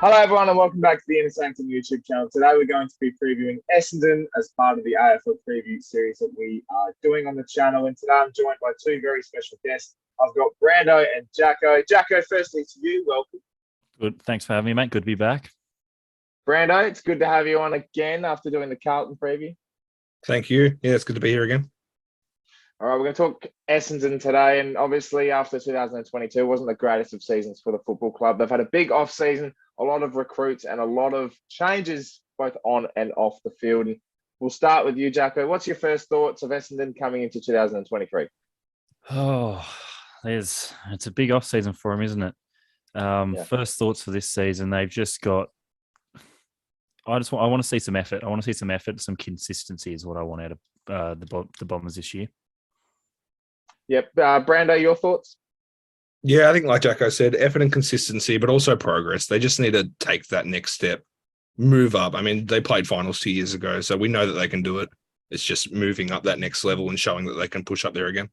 Hello, everyone, and welcome back to the Sanctum YouTube channel. Today, we're going to be previewing Essendon as part of the AFL preview series that we are doing on the channel. And today, I'm joined by two very special guests. I've got Brando and Jacko. Jacko, firstly to you, welcome. Good. Thanks for having me, mate. Good to be back. Brando, it's good to have you on again after doing the Carlton preview. Thank you. Yeah, it's good to be here again. All right, we're going to talk Essendon today. And obviously, after 2022, it wasn't the greatest of seasons for the football club. They've had a big off-season, a lot of recruits, and a lot of changes both on and off the field. And we'll start with you, Jacko. What's your first thoughts of Essendon coming into 2023? It's a big off-season for him, isn't it? First thoughts for this season, they've just got... I want to see some effort. I want to see some effort, some consistency is what I want out of the Bombers this year. Yep. Brando, your thoughts? Yeah, I think like Jacko said, effort and consistency, but also progress. They just need to take that next step, move up. I mean, they played finals 2 years ago, so we know that they can do it. It's just moving up that next level and showing that they can push up there again.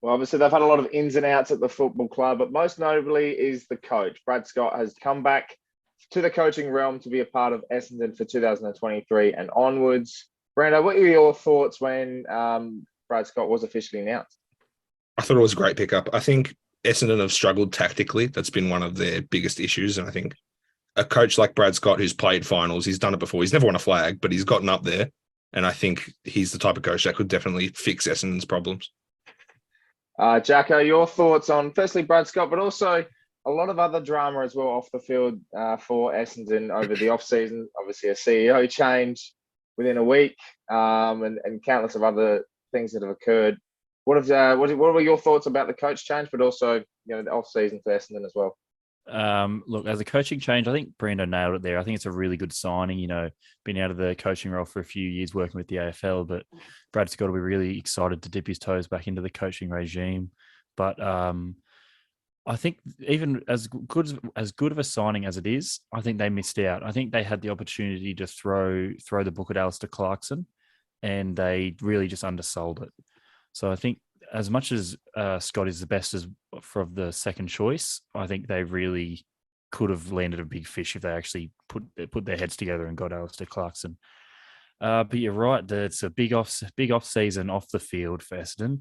Well, obviously, they've had a lot of ins and outs at the football club, but most notably is the coach. Brad Scott has come back to the coaching realm to be a part of Essendon for 2023 and onwards. Brando, what were your thoughts when Brad Scott was officially announced? I thought it was a great pickup. I think Essendon have struggled tactically. That's been one of their biggest issues. And I think a coach like Brad Scott, who's played finals, he's done it before. He's never won a flag, but he's gotten up there. And I think he's the type of coach that could definitely fix Essendon's problems. Jacko, your thoughts on, firstly, Brad Scott, but also a lot of other drama as well off the field for Essendon over the off-season. Obviously, a CEO change within a week and countless of other things that have occurred. What were your thoughts about the coach change, but also the off season for Essendon as well? Look, as a coaching change, I think Brando nailed it there. I think it's a really good signing. Been out of the coaching role for a few years working with the AFL, but Brad's got to be really excited to dip his toes back into the coaching regime. But I think even as good of a signing as it is, I think they missed out. I think they had the opportunity to throw the book at Alistair Clarkson, and they really just undersold it. So I think as much as Scott is the best for the second choice, I think they really could have landed a big fish if they actually put their heads together and got Alistair Clarkson. But you're right, it's a big off season off the field for Essendon.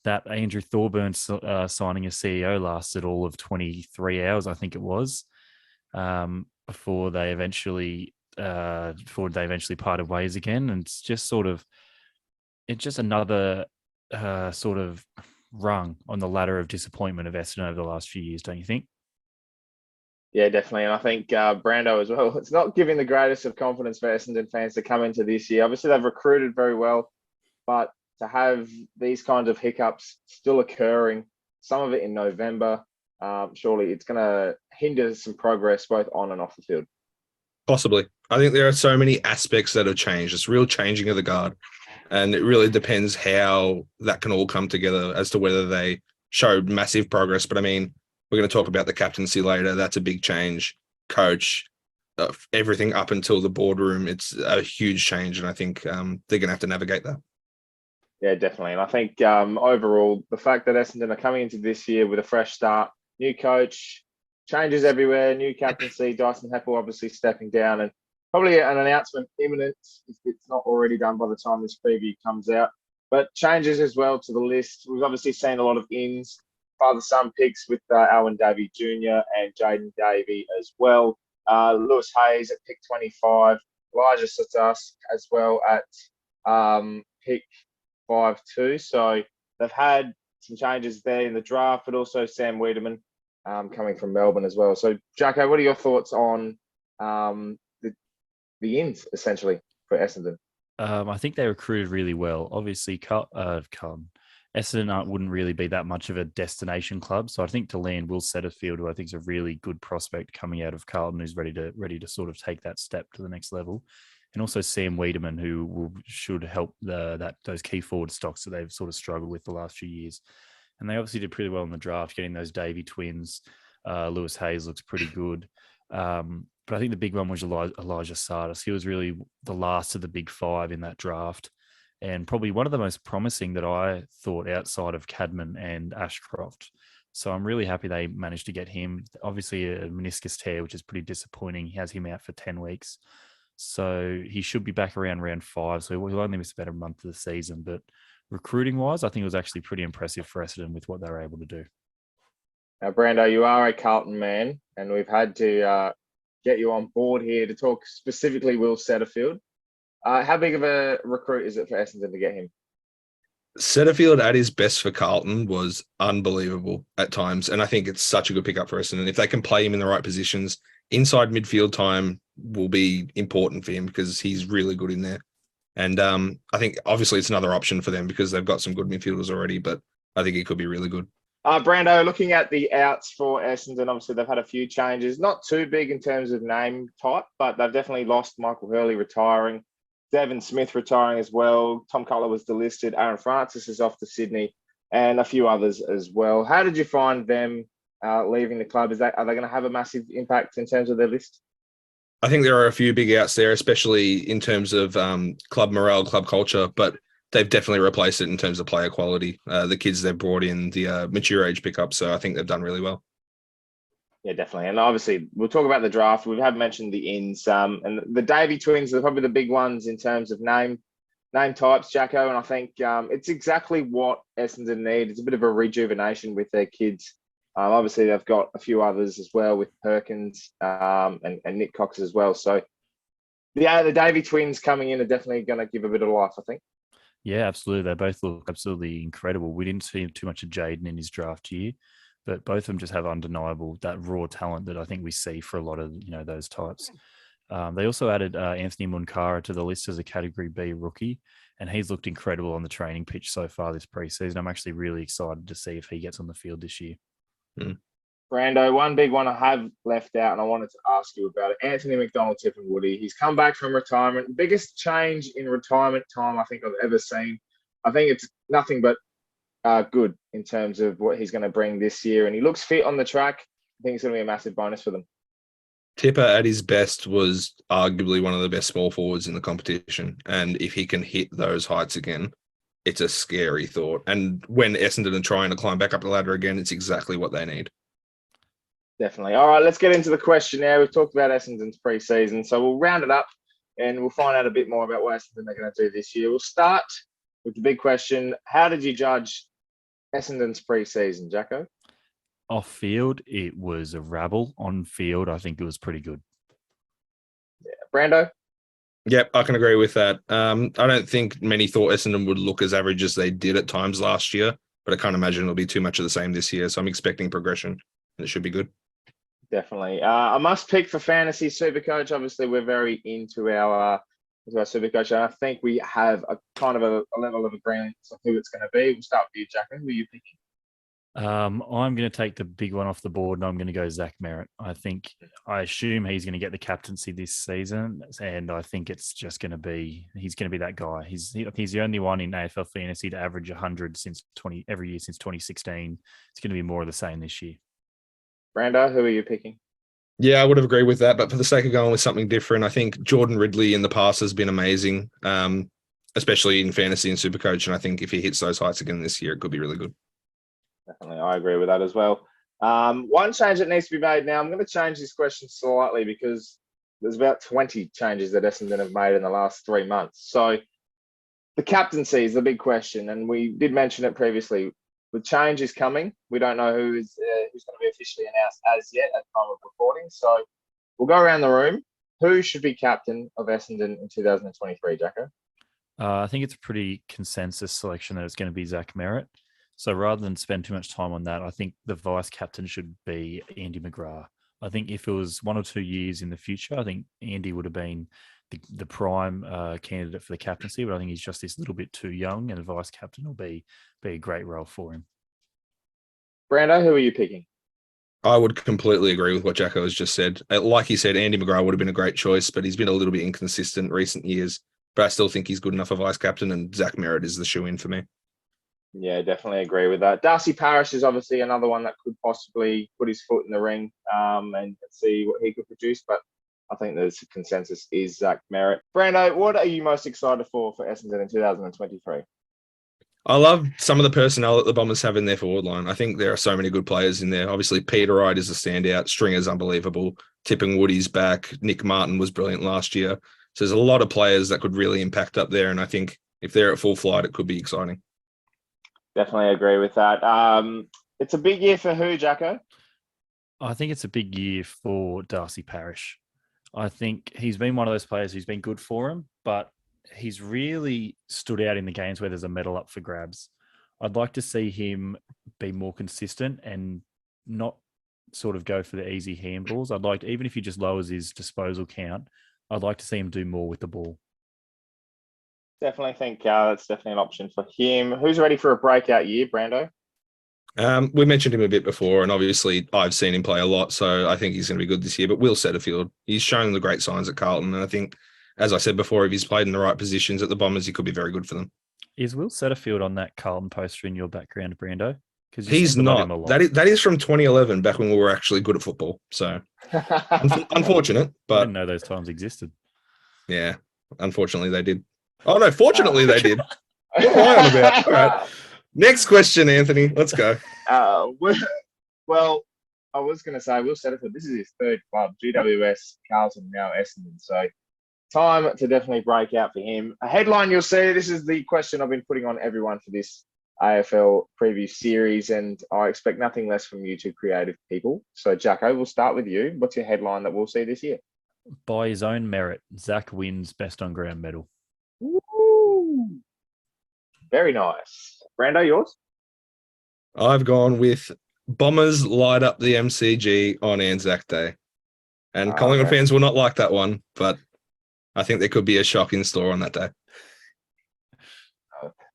That Andrew Thorburn signing as CEO lasted all of 23 hours, I think it was, before they eventually parted ways again. And it's just another sort of rung on the ladder of disappointment of Essendon over the last few years, don't you think? Yeah, definitely. And I think Brando as well, it's not giving the greatest of confidence for Essendon fans to come into this year. Obviously, they've recruited very well, but to have these kinds of hiccups still occurring, some of it in November, surely it's going to hinder some progress both on and off the field. Possibly. I think there are so many aspects that have changed. It's real changing of the guard. And it really depends how that can all come together as to whether they show massive progress. But I mean, we're going to talk about the captaincy later. That's a big change. Coach, everything up until the boardroom. It's a huge change. And I think they're going to have to navigate that. Yeah, definitely. And I think overall, the fact that Essendon are coming into this year with a fresh start, new coach, changes everywhere, new captaincy, Dyson Heppel obviously stepping down, and probably an announcement imminent if it's not already done by the time this preview comes out. But changes as well to the list. We've obviously seen a lot of ins, father-son picks with Alwyn Davey Jr. and Jaden Davey as well. Lewis Hayes at pick 25, Elijah Satas as well at pick 5-2. So they've had some changes there in the draft, but also Sam Wiedemann coming from Melbourne as well. So, Jacko, what are your thoughts on the ins, essentially, for Essendon? I think they recruited really well. Obviously, Essendon wouldn't really be that much of a destination club. So I think to land Will Setterfield, who I think is a really good prospect coming out of Carlton, who's ready to sort of take that step to the next level. And also Sam Wiedemann, who should help those key forward stocks that they've sort of struggled with the last few years. And they obviously did pretty well in the draft, getting those Davey twins. Lewis Hayes looks pretty good. But I think the big one was Elijah Sardas. He was really the last of the big five in that draft. and probably one of the most promising that I thought outside of Cadman and Ashcroft. So I'm really happy they managed to get him. Obviously, a meniscus tear, which is pretty disappointing. He has him out for 10 weeks. So he should be back around round 5. So he'll only miss about a month of the season. But recruiting wise, I think it was actually pretty impressive for Essendon with what they were able to do. Now, Brando, you are a Carlton man, and we've had to get you on board here to talk specifically Will Setterfield. How big of a recruit is it for Essendon to get him? Setterfield at his best for Carlton was unbelievable at times. And I think it's such a good pickup for Essendon. If they can play him in the right positions, inside midfield time will be important for him because he's really good in there. And I think obviously it's another option for them because they've got some good midfielders already, but I think he could be really good. Brando, looking at the outs for Essendon, obviously they've had a few changes, not too big in terms of name type, but they've definitely lost Michael Hurley retiring, Devon Smith retiring as well. Tom Cutler was delisted. Aaron Francis is off to Sydney, and a few others as well. How did you find them leaving the club? Are they going to have a massive impact in terms of their list? I think there are a few big outs there, especially in terms of club morale, club culture, but they've definitely replaced it in terms of player quality. The kids they've brought in, the mature age pickup, so I think they've done really well. Yeah, definitely. And obviously, we'll talk about the draft. We have mentioned the ins. And the Davey twins are probably the big ones in terms of name types, Jacko. And I think it's exactly what Essendon need. It's a bit of a rejuvenation with their kids. Obviously, they've got a few others as well with Perkins and Nick Cox as well. So the Davey twins coming in are definitely going to give a bit of life, I think. Yeah, absolutely. They both look absolutely incredible. We didn't see too much of Jaden in his draft year, but both of them just have undeniable that raw talent that I think we see for a lot of those types. They also added Anthony Munkara to the list as a Category B rookie, and he's looked incredible on the training pitch so far this preseason. I'm actually really excited to see if he gets on the field this year. Brando, one big one I have left out, and I wanted to ask you about it. Anthony McDonald-Tipungwuti. He's come back from retirement. Biggest change in retirement time I think I've ever seen. I think it's nothing but good in terms of what he's going to bring this year, and he looks fit on the track. I think it's going to be a massive bonus for them. Tipper at his best was arguably one of the best small forwards in the competition, and if he can hit those heights again, it's a scary thought. And when Essendon are trying to climb back up the ladder again, it's exactly what they need. Definitely. All right, let's get into the questionnaire. We've talked about Essendon's pre-season, so we'll round it up and we'll find out a bit more about what Essendon are going to do this year. We'll start with the big question. How did you judge Essendon's pre-season, Jacko? Off field, it was a rabble. On field, I think it was pretty good. Yeah. Brando? Yep, I can agree with that. I don't think many thought Essendon would look as average as they did at times last year, but I can't imagine it'll be too much of the same this year. So I'm expecting progression, and it should be good. Definitely. I must pick for fantasy Supercoach. Obviously, we're very into our Supercoach, and I think we have a kind of a level of agreement on who it's going to be. We'll start with you, Jacko. Who are you picking? I'm going to take the big one off the board, and I'm going to go Zach Merritt. I assume he's going to get the captaincy this season, and I think it's just going to be he's going to be that guy. He's the only one in AFL fantasy to average 100 every year since 2016. It's going to be more of the same this year. Brando, who are you picking? Yeah, I would have agreed with that, but for the sake of going with something different, I think Jordan Ridley in the past has been amazing, especially in fantasy and Supercoach, and I think if he hits those heights again this year, it could be really good. Definitely, I agree with that as well. One change that needs to be made now, I'm going to change this question slightly because there's about 20 changes that Essendon have made in the last 3 months. So the captaincy is the big question, and we did mention it previously. The change is coming. We don't know who's going to be officially announced as yet at the time of recording. So we'll go around the room. Who should be captain of Essendon in 2023, Jacko? I think it's a pretty consensus selection that it's going to be Zach Merritt. So rather than spend too much time on that, I think the vice captain should be Andy McGrath. I think if it was 1 or 2 years in the future, I think Andy would have been the prime candidate for the captaincy, but I think he's just this little bit too young, and the vice captain will be a great role for him. Brando, who are you picking? I would completely agree with what Jacko has just said. Like he said, Andy McGrath would have been a great choice, but he's been a little bit inconsistent recent years. But I still think he's good enough for vice captain, and Zach Merritt is the shoe-in for me. Yeah, definitely agree with that. Darcy Parish is obviously another one that could possibly put his foot in the ring and see what he could produce. But I think there's a consensus is Zach Merritt. Brando, what are you most excited for Essendon in 2023? I love some of the personnel that the Bombers have in their forward line. I think there are so many good players in there. Obviously, Peter Wright is a standout. Stringer's unbelievable. Tipping Woody's back. Nick Martin was brilliant last year. So there's a lot of players that could really impact up there. And I think if they're at full flight, it could be exciting. Definitely agree with that. It's a big year for who, Jacko? I think it's a big year for Darcy Parish. I think he's been one of those players who's been good for him, but he's really stood out in the games where there's a medal up for grabs. I'd like to see him be more consistent and not sort of go for the easy handballs. I'd like, even if he just lowers his disposal count, I'd like to see him do more with the ball. Definitely think that's definitely an option for him. Who's ready for a breakout year, Brando? We mentioned him a bit before, and obviously I've seen him play a lot, so I think he's going to be good this year. But Will Setterfield, he's shown the great signs at Carlton, and I think, as I said before, if he's played in the right positions at the Bombers, he could be very good for them. Is Will Setterfield on that Carlton poster in your background, Brando? Because he's not. That is from 2011, back when we were actually good at football. So unfortunate, but I didn't know those times existed. Yeah, unfortunately they did. Oh no, fortunately they did. What am I on about? All right. Next question, Anthony. Let's go. Well, I was going to say, Will Setterfield, this is his third club, GWS, Carlton, now Essendon. So time to definitely break out for him. A headline you'll see, this is the question I've been putting on everyone for this AFL preview series, and I expect nothing less from you two creative people. So, Jacko, we'll start with you. What's your headline that we'll see this year? By his own merit, Zach wins best on ground medal. Woo! Very nice. Brando, yours? I've gone with Bombers light up the MCG on Anzac Day. And Collingwood fans will not like that one, but I think there could be a shock in store on that day.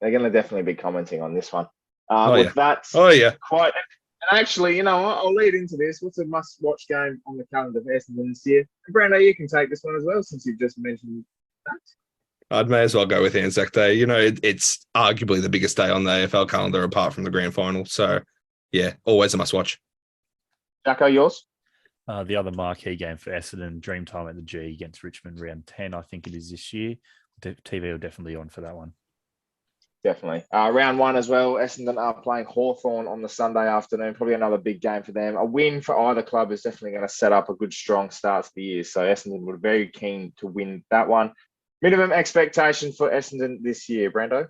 They're going to definitely be commenting on this one. That's quite. And actually, you know what? I'll lead into this. What's a must-watch game on the calendar for Essendon this year? And Brando, you can take this one as well, since you've just mentioned that. I'd may as well go with Anzac Day. You know, it's arguably the biggest day on the AFL calendar apart from the grand final. So, yeah, always a must-watch. Jacko, yours? The other marquee game for Essendon, Dreamtime at the G against Richmond, round 10, I think it is this year. TV will definitely on for that one. Definitely. Round 1 as well. Essendon are playing Hawthorn on the Sunday afternoon. Probably another big game for them. A win for either club is definitely going to set up a good, strong start to the year. So Essendon were very keen to win that one. Minimum expectation for Essendon this year, Brando?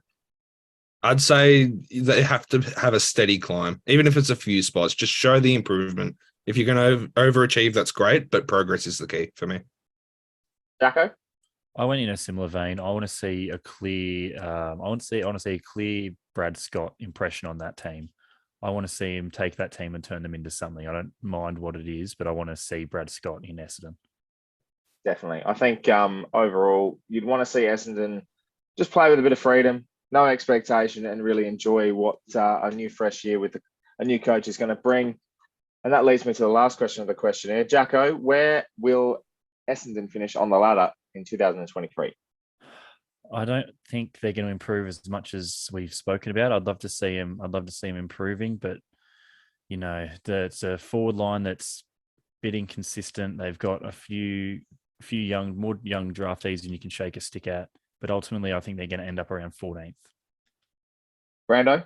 I'd say they have to have a steady climb, even if it's a few spots. Just show the improvement. If you're going to overachieve, that's great, but progress is the key for me. Jacko? I went in a similar vein. I want to see a clear. I want to see a clear Brad Scott impression on that team. I want to see him take that team and turn them into something. I don't mind what it is, but I want to see Brad Scott in Essendon. Definitely. I think overall, you'd want to see Essendon just play with a bit of freedom, no expectation, and really enjoy what a new fresh year with a new coach is going to bring. And that leads me to the last question of the questionnaire. Jacko, where will Essendon finish on the ladder in 2023? I don't think they're going to improve as much as we've spoken about. I'd love to see him improving, but you know, it's a forward line that's a bit inconsistent. They've got a few more young draftees than you can shake a stick at. But ultimately, I think they're going to end up around 14th. Brando?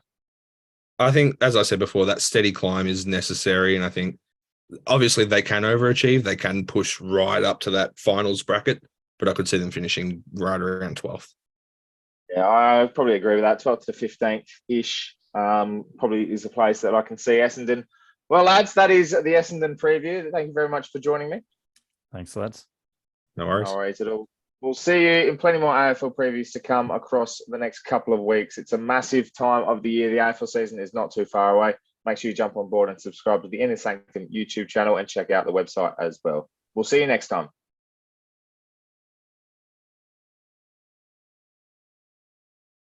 I think, as I said before, that steady climb is necessary. And I think, obviously, they can overachieve. They can push right up to that finals bracket. But I could see them finishing right around 12th. Yeah, I probably agree with that. 12th to 15th-ish probably is a place that I can see Essendon. Well, lads, that is the Essendon preview. Thank you very much for joining me. Thanks, lads. No worries. No worries at all. We'll see you in plenty more AFL previews to come across the next couple of weeks. It's a massive time of the year. The AFL season is not too far away. Make sure you jump on board and subscribe to the Sanctum YouTube channel and check out the website as well. We'll see you next time.